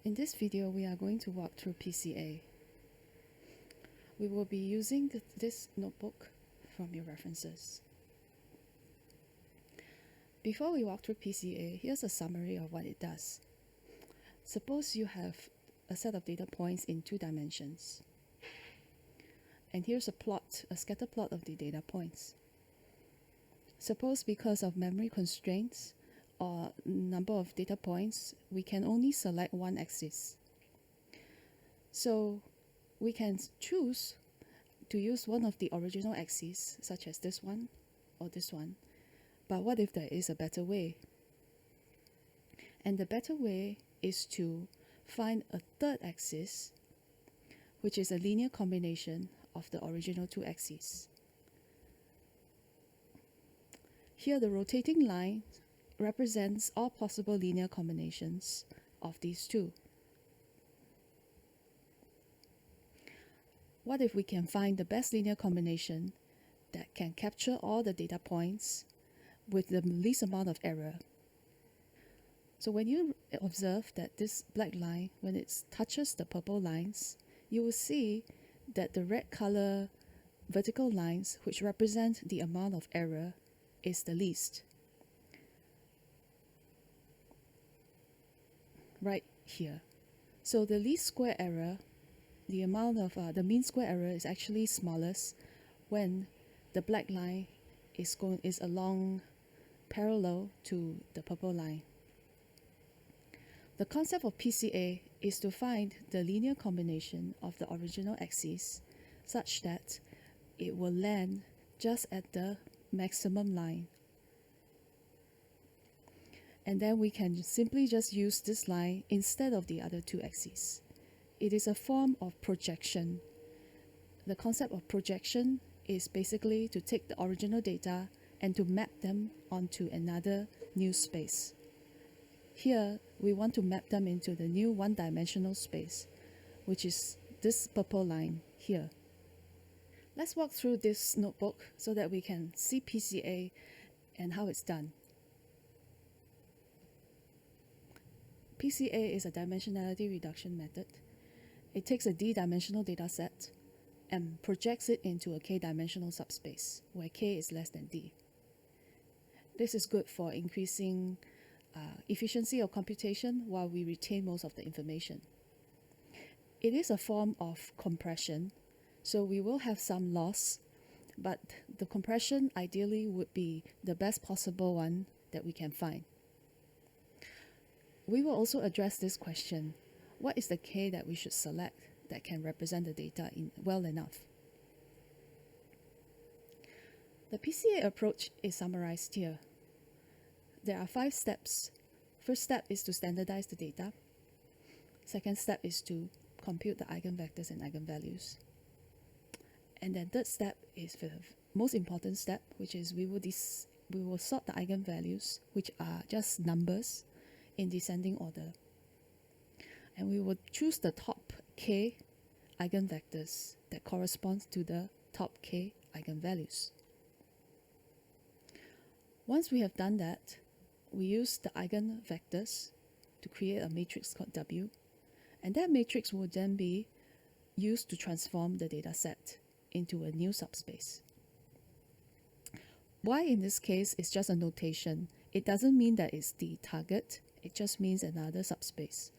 In this video, we are going to walk through PCA. We will be using this notebook from your references. Before we walk through PCA, here's a summary of what it does. Suppose you have a set of data points in 2 dimensions. And here's a plot, a scatter plot of the data points. Suppose because of memory constraints or number of data points, we can only select one axis. So we can choose to use one of the original axes, such as this one or this one. But what if there is a better way? And the better way is to find a third axis, which is a linear combination of the original 2 axes. Here, the rotating line represents all possible linear combinations of these 2. What if we can find the best linear combination that can capture all the data points with the least amount of error? So when you observe that this black line, when it touches the purple lines, you will see that the red color vertical lines, which represent the amount of error, is the least. Right here. So the least square error, the amount of the mean square error is actually smallest when the black line is along parallel to the purple line. The concept of PCA is to find the linear combination of the original axes such that it will land just at the maximum line. And then we can simply just use this line instead of the other 2 axes. It is a form of projection. The concept of projection is basically to take the original data and to map them onto another new space. Here, we want to map them into the new one-dimensional space, which is this purple line here. Let's walk through this notebook so that we can see PCA and how it's done. PCA is a dimensionality reduction method. It takes a d-dimensional data set and projects it into a k-dimensional subspace, where k is less than d. This is good for increasing efficiency of computation while we retain most of the information. It is a form of compression, so we will have some loss, but the compression ideally would be the best possible one that we can find. We will also address this question: what is the k that we should select that can represent the data well enough? The PCA approach is summarized here. There are 5 steps. First step is to standardize the data. Second step is to compute the eigenvectors and eigenvalues. And then third step is the most important step, which is we will sort the eigenvalues, which are just numbers, in descending order. And we will choose the top k eigenvectors that corresponds to the top k eigenvalues. Once we have done that, we use the eigenvectors to create a matrix called W, and that matrix will then be used to transform the data set into a new subspace. Y in this case is just a notation. It doesn't mean that it's the target, it just means another subspace.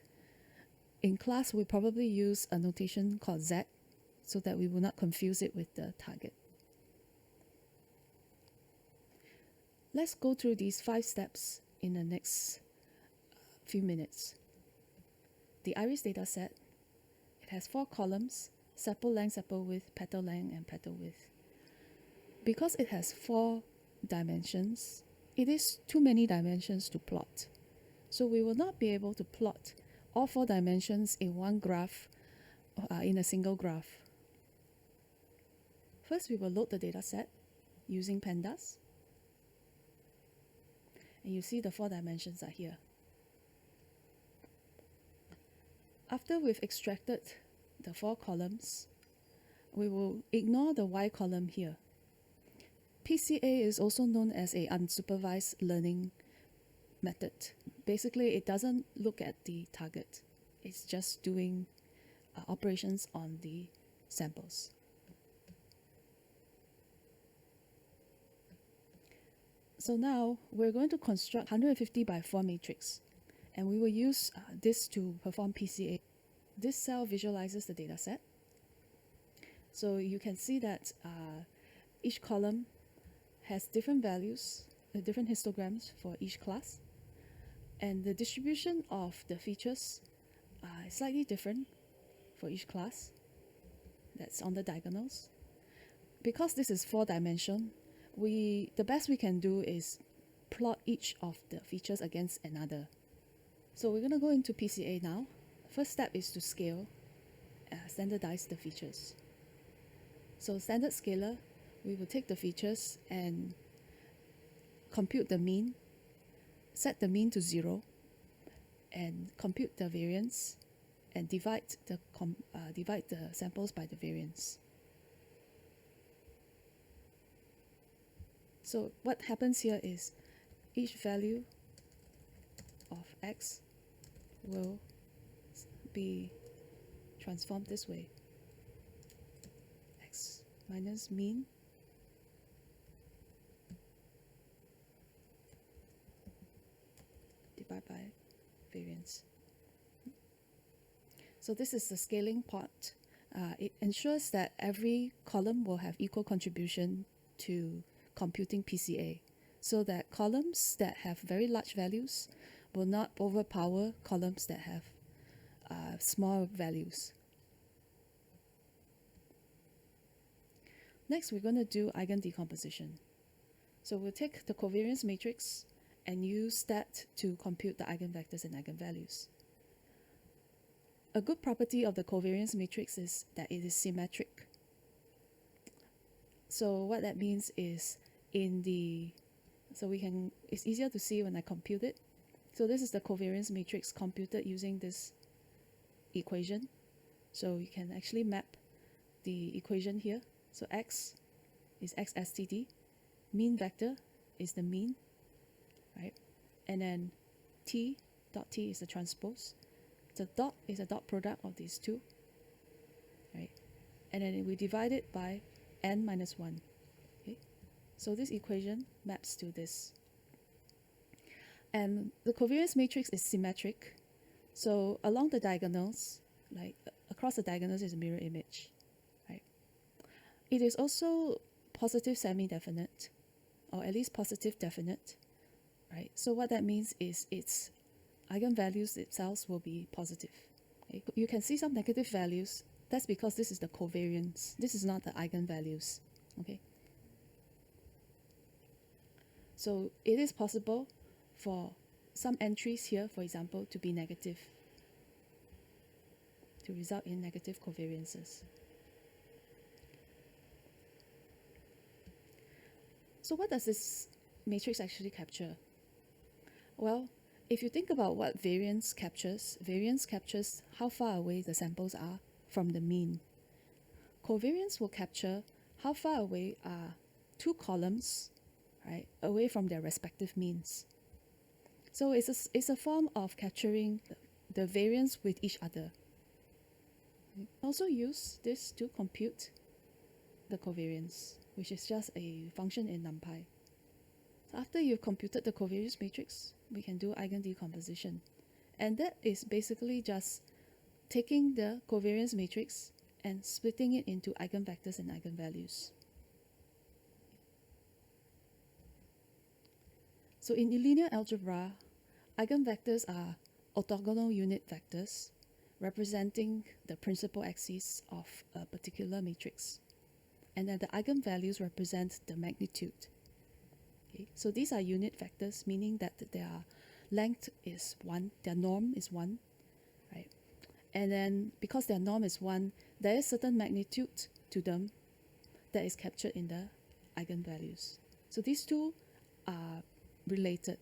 In class, we probably use a notation called Z so that we will not confuse it with the target. Let's go through these 5 steps in the next few minutes. The iris dataset, it has 4 columns: sepal length, sepal width, petal length, and petal width. Because it has 4 dimensions, it is too many dimensions to plot. So we will not be able to plot all 4 dimensions in one graph, in a single graph. First, we will load the dataset using pandas. And you see the 4 dimensions are here. After we've extracted the 4 columns, we will ignore the Y column here. PCA is also known as a unsupervised learning method. Basically, it doesn't look at the target. It's just doing operations on the samples. So now we're going to construct 150 by 4 matrix, and we will use this to perform PCA. This cell visualizes the data set. So you can see that each column has different values, different histograms for each class, and the distribution of the features is slightly different for each class. That's on the diagonals. Because this is 4-dimensional, the best we can do is plot each of the features against another. So we're going to go into PCA now. First step is to scale, standardize the features. So standard scaler, we will take the features and compute the mean, set the mean to 0, and compute the variance, and divide the samples by the variance. So what happens here is each value of x will be transformed this way. X minus mean divided by variance. So this is the scaling part. It ensures that every column will have equal contribution to computing PCA, so that columns that have very large values will not overpower columns that have small values. Next, we're going to do eigen decomposition. So we'll take the covariance matrix and use that to compute the eigenvectors and eigenvalues. A good property of the covariance matrix is that it is symmetric. So what that means is it's easier to see when I compute it. So this is the covariance matrix computed using this equation. So you can actually map the equation here. So x is x std, mean vector is the mean, right? And then t dot t is the transpose. The dot is a dot product of these two, right? And then we divide it by n minus 1. Okay? So this equation maps to this. And the covariance matrix is symmetric. So along the diagonals, like across the diagonals is a mirror image, right? It is also positive semi-definite, or at least positive definite, right? So what that means is its eigenvalues themselves will be positive. Okay? You can see some negative values. That's because this is the covariance. This is not the eigenvalues. Okay. So it is possible for some entries here, for example, to be negative, to result in negative covariances. So what does this matrix actually capture? Well, if you think about what variance captures how far away the samples are from the mean. Covariance will capture how far away are two columns, right, away from their respective means. So it's a form of capturing the variance with each other. Also use this to compute the covariance, which is just a function in NumPy. So after you've computed the covariance matrix, we can do eigen decomposition. And that is basically just taking the covariance matrix and splitting it into eigenvectors and eigenvalues. So in linear algebra, eigenvectors are orthogonal unit vectors representing the principal axis of a particular matrix. And then the eigenvalues represent the magnitude. Okay? So these are unit vectors, meaning that their length is 1, their norm is 1, right? And then because their norm is 1, there is certain magnitude to them that is captured in the eigenvalues. So these two are related.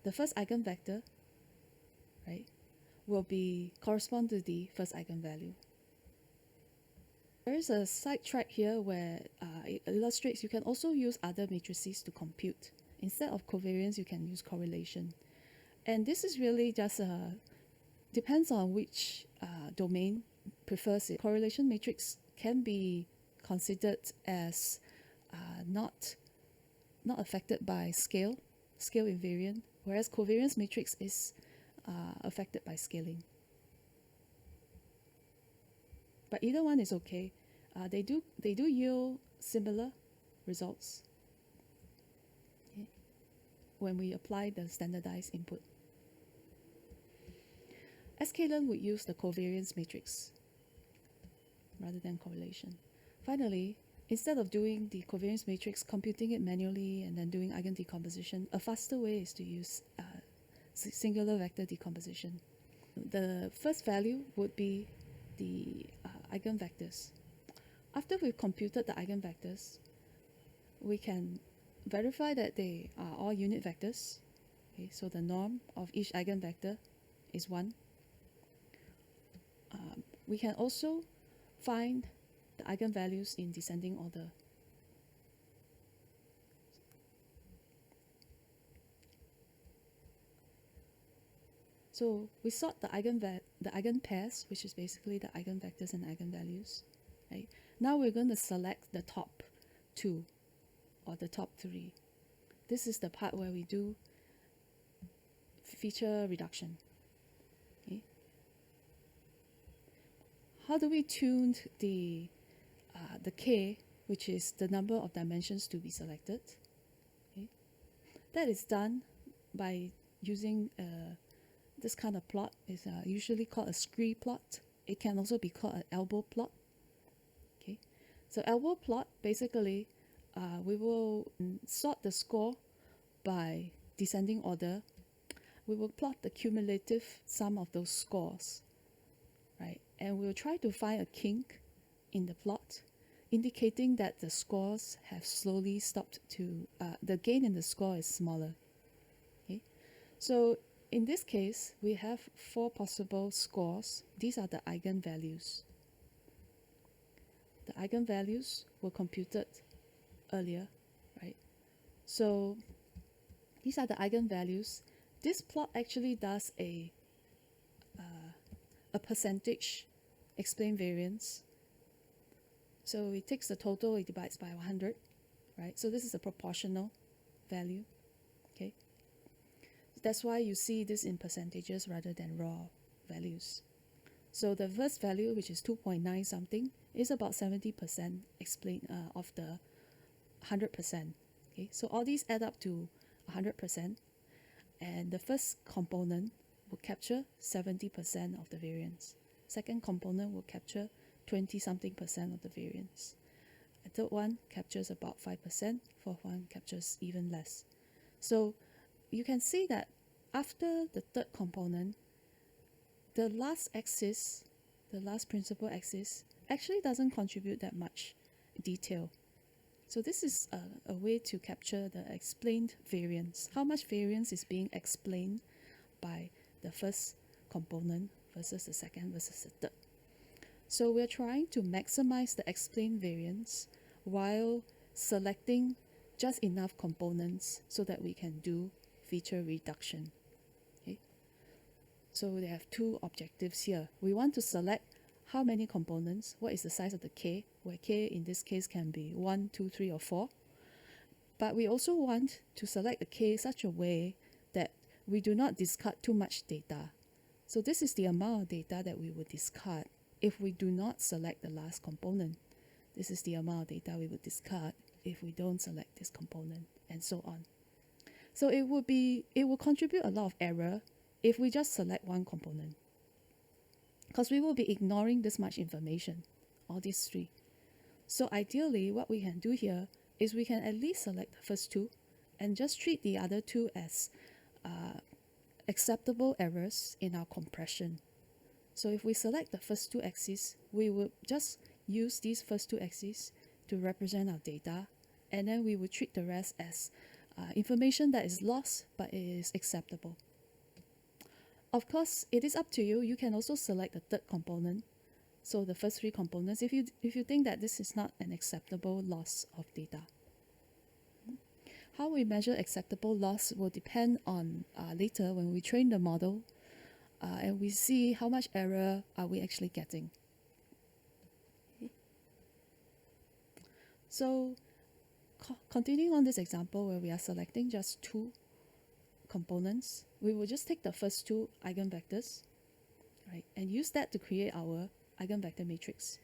The first eigenvector, right, will correspond to the first eigenvalue. There is a sidetrack here where it illustrates you can also use other matrices to compute. Instead of covariance, you can use correlation. And this is really just depends on which domain prefers it. Correlation matrix can be considered as not affected by scale invariant, whereas covariance matrix is affected by scaling. But either one is okay. They do yield similar results, okay, when we apply the standardized input. sklearn would use the covariance matrix rather than correlation. Finally, instead of doing the covariance matrix, computing it manually and then doing eigen decomposition, a faster way is to use singular vector decomposition. The first value would be the eigenvectors. After we've computed the eigenvectors, we can verify that they are all unit vectors. Okay, so the norm of each eigenvector is 1. We can also find the eigenvalues in descending order. So we sort the eigenpairs, which is basically the eigenvectors and eigenvalues. Right? Now we're going to select the top 2 or the top 3. This is the part where we do feature reduction. Okay? How do we tune the k, which is the number of dimensions to be selected? Okay? That is done by using this kind of plot. Is usually called a scree plot. It can also be called an elbow plot. Okay, so elbow plot, basically we will sort the score by descending order. We will plot the cumulative sum of those scores, right? And we'll try to find a kink in the plot, indicating that the scores have slowly stopped to, the gain in the score is smaller. Okay, so in this case, we have 4 possible scores. These are the eigenvalues. The eigenvalues were computed earlier, right? So these are the eigenvalues. This plot actually does a percentage explain variance. So it takes the total, it divides by 100, right? So this is a proportional value, okay? That's why you see this in percentages rather than raw values. So the first value, which is 2.9 something, is about 70% of the 100%. Okay, so all these add up to 100%, and the first component will capture 70% of the variance. Second component will capture 20 something percent of the variance. A third one captures about 5%. Fourth one captures even less. So you can see that after the third component, the last axis, the last principal axis, actually doesn't contribute that much detail. So this is a way to capture the explained variance. How much variance is being explained by the first component versus the second versus the third. So we're trying to maximize the explained variance while selecting just enough components so that we can do feature reduction. Okay? So they have 2 objectives here. We want to select how many components, what is the size of the k, where k in this case can be 1, 2, 3, or 4. But we also want to select the k such a way that we do not discard too much data. So this is the amount of data that we would discard if we do not select the last component. This is the amount of data we would discard if we don't select this component, and so on. So it will contribute a lot of error if we just select one component, because we will be ignoring this much information, all these 3. So ideally, what we can do here is we can at least select the first 2 and just treat the other 2 as acceptable errors in our compression. So if we select the first 2 axes, we would just use these first 2 axes to represent our data, and then we would treat the rest as information that is lost but is acceptable. Of course, it is up to you. You can also select the third component, so the first 3 components, if you think that this is not an acceptable loss of data. How we measure acceptable loss will depend on later when we train the model. and we see how much error are we actually getting. Okay. So continuing on this example where we are selecting just two components, we will just take the first two eigenvectors, right, and use that to create our eigenvector matrix.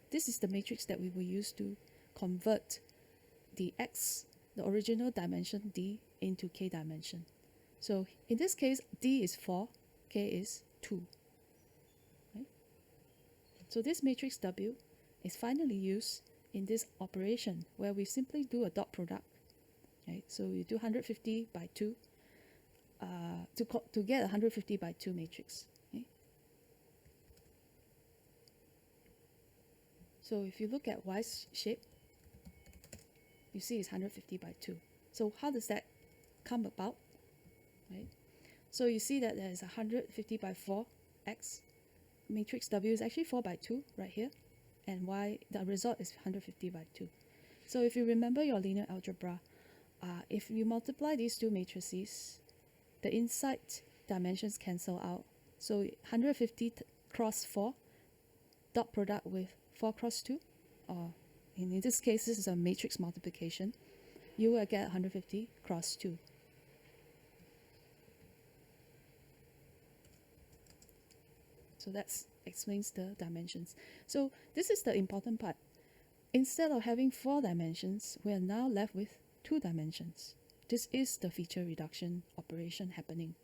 This is the matrix that we will use to convert the x, the original dimension d, into k dimension. So in this case, d is 4, k is 2. Right? So this matrix W is finally used in this operation where we simply do a dot product. Right? So we do 150 by 2 to get a 150 by 2 matrix. Okay? So if you look at Y's shape, you see it's 150 by 2. So how does that come about? Right? So you see that there is 150 by 4 x. Matrix W is actually 4 by 2 right here. And Y, the result is 150 by 2. So if you remember your linear algebra, if you multiply these two matrices, the inside dimensions cancel out. So 150 cross 4, dot product with 4 cross 2, or in this case, this is a matrix multiplication, you will get 150 cross 2. So that explains the dimensions. So this is the important part. Instead of having 4 dimensions, we are now left with 2 dimensions. This is the feature reduction operation happening.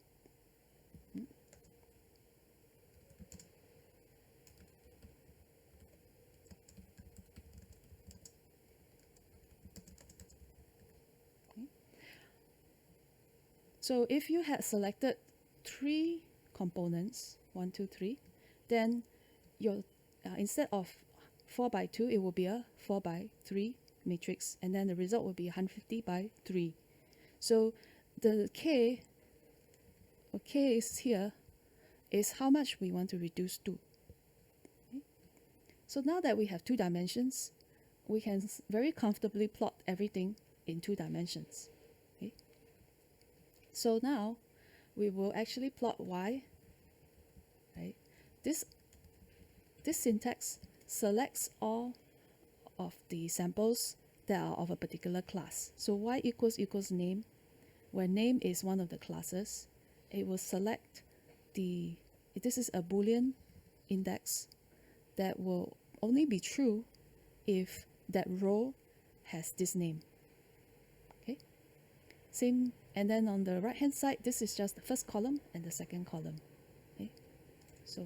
So if you had selected 3 components, 1, 2, 3, then your instead of 4 by 2, it will be a 4 by 3 matrix, and then the result will be 150 by 3. So the k is here is how much we want to reduce to. Okay? So now that we have 2 dimensions, we can very comfortably plot everything in 2 dimensions. Okay? So now we will actually plot y. Right? This syntax selects all of the samples that are of a particular class. So y equals name, where name is one of the classes. It will select this is a Boolean index that will only be true if that row has this name. Okay? Same, and then on the right hand side, this is just the first column and the second column. Okay? So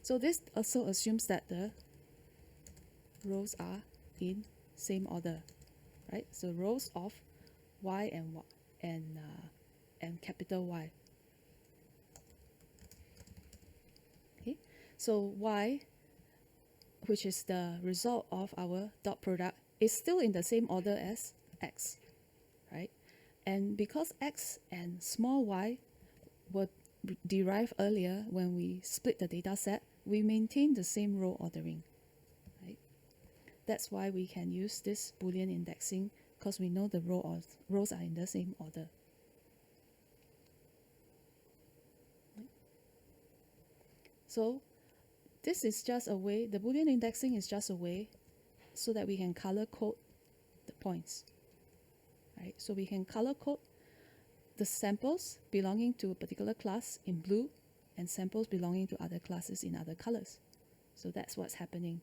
So this also assumes that the rows are in same order, right? So rows of y and capital Y. Okay, so y, which is the result of our dot product, is still in the same order as x, right? And because x and small y were derived earlier when we split the data set, we maintain the same row ordering, right? That's why we can use this Boolean indexing, because we know the rows are in the same order. Right? So this is just a way, the Boolean indexing is just a way so that we can color code the points, right? So we can color code the samples belonging to a particular class in blue and samples belonging to other classes in other colors. So that's what's happening.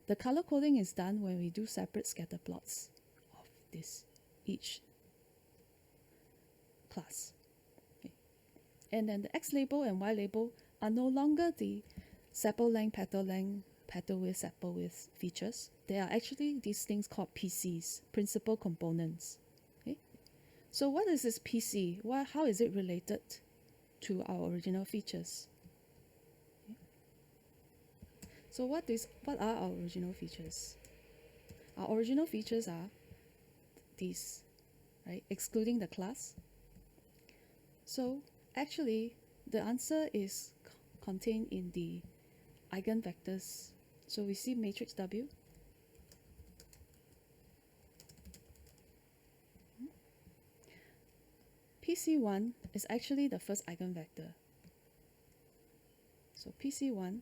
The color coding is done when we do separate scatter plots of this each class. Okay. And then the X label and Y label are no longer the sepal length, petal width, sepal width features. They are actually these things called PCs, principal components. Okay. So what is this PC? How is it related to our original features? Okay. So what are our original features? Our original features are these, right? Excluding the class. So actually, the answer is contained in the eigenvectors. So we see matrix W. PC1 is actually the first eigenvector. So PC1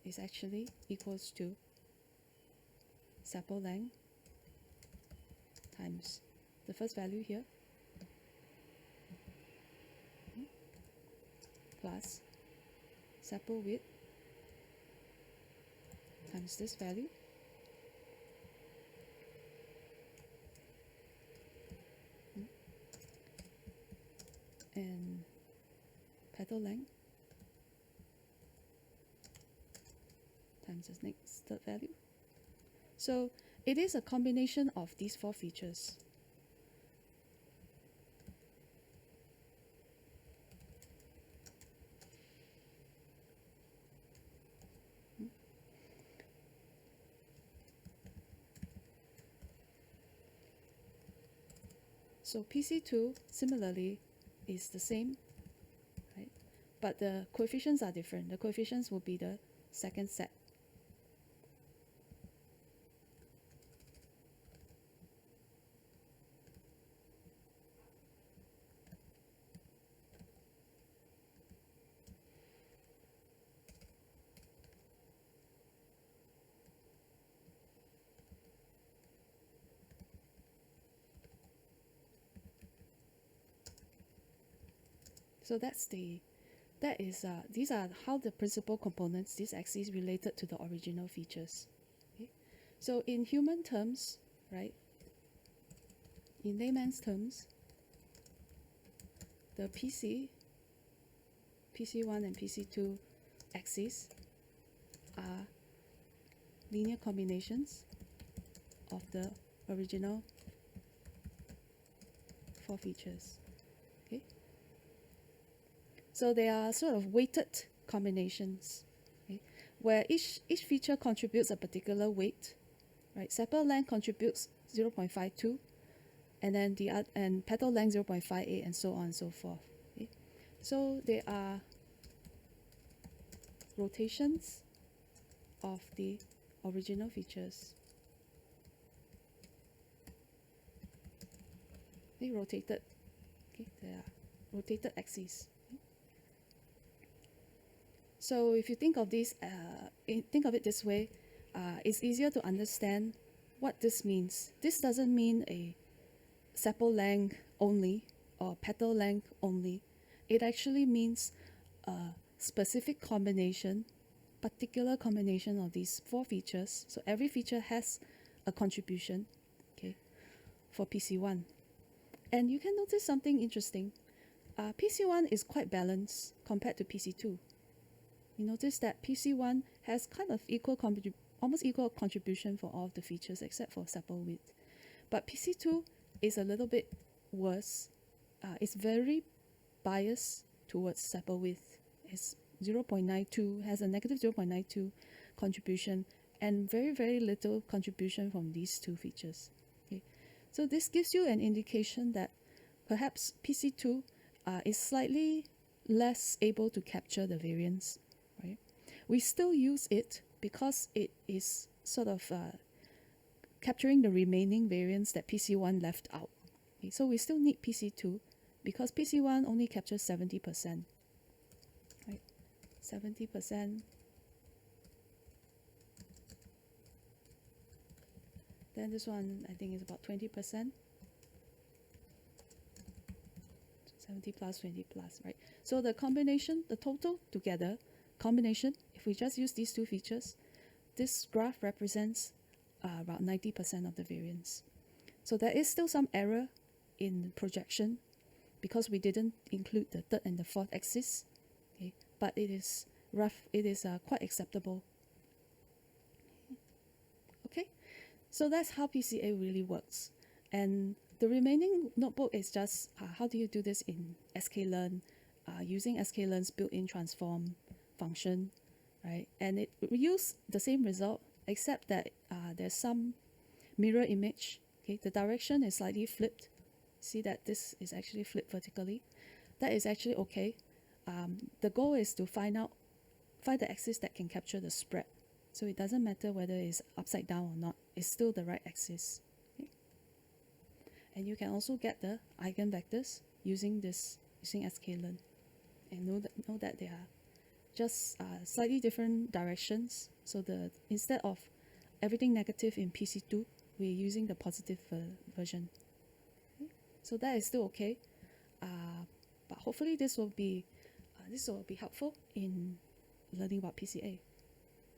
is actually equals to sepal length times the first value here plus sepal width times this value and petal length times the next third value. So it is a combination of these four features. So PC2 similarly is the same, right? But the coefficients are different. The coefficients will be the second set. So these are how the principal components, these axes, related to the original features. Okay? So in human terms, right? In layman's terms, the PC1 and PC2 axes are linear combinations of the original four features. Okay? So they are sort of weighted combinations, okay, where each feature contributes a particular weight, right? Sepal length contributes 0.52, and then and petal length 0.58, and so on and so forth. Okay? So they are rotations of the original features. They rotated. Okay, they are rotated axes. So if you think of this, think of it this way, it's easier to understand what this means. This doesn't mean a sepal length only or petal length only. It actually means a specific combination, particular combination of these four features. So every feature has a contribution, okay, for PC1. And you can notice something interesting. PC1 is quite balanced compared to PC2. You notice that PC1 has kind of almost equal contribution for all of the features except for sepal width. But PC2 is a little bit worse. It's very biased towards sepal width. It's 0.92, has a negative 0.92 contribution, and very, very little contribution from these two features. Okay? So this gives you an indication that perhaps PC2 is slightly less able to capture the variance. Right? We still use it because it is sort of capturing the remaining variance that PC1 left out. Okay, so we still need PC2 because PC1 only captures 70%. Right? 70%. Then this one I think is about 20%. 70 plus 20 plus, right? So the combination, the total together, combination, if we just use these two features, this graph represents about 90% of the variance. So there is still some error in projection because we didn't include the third and the fourth axis, okay? But it is quite acceptable. Okay, so that's how PCA really works. And the remaining notebook is just how do you do this in sklearn, using sklearn's built-in transform function, right? And it uses the same result except that there's some mirror image. Okay, the direction is slightly flipped. See that this is actually flipped vertically. That is actually okay. The goal is to find the axis that can capture the spread. So it doesn't matter whether it's upside down or not. It's still the right axis. Okay? And you can also get the eigenvectors using sklearn, and know that they are just slightly different directions. So instead of everything negative in PC2, we're using the positive version. Okay? So that is still okay, but hopefully this will be helpful in learning about PCA.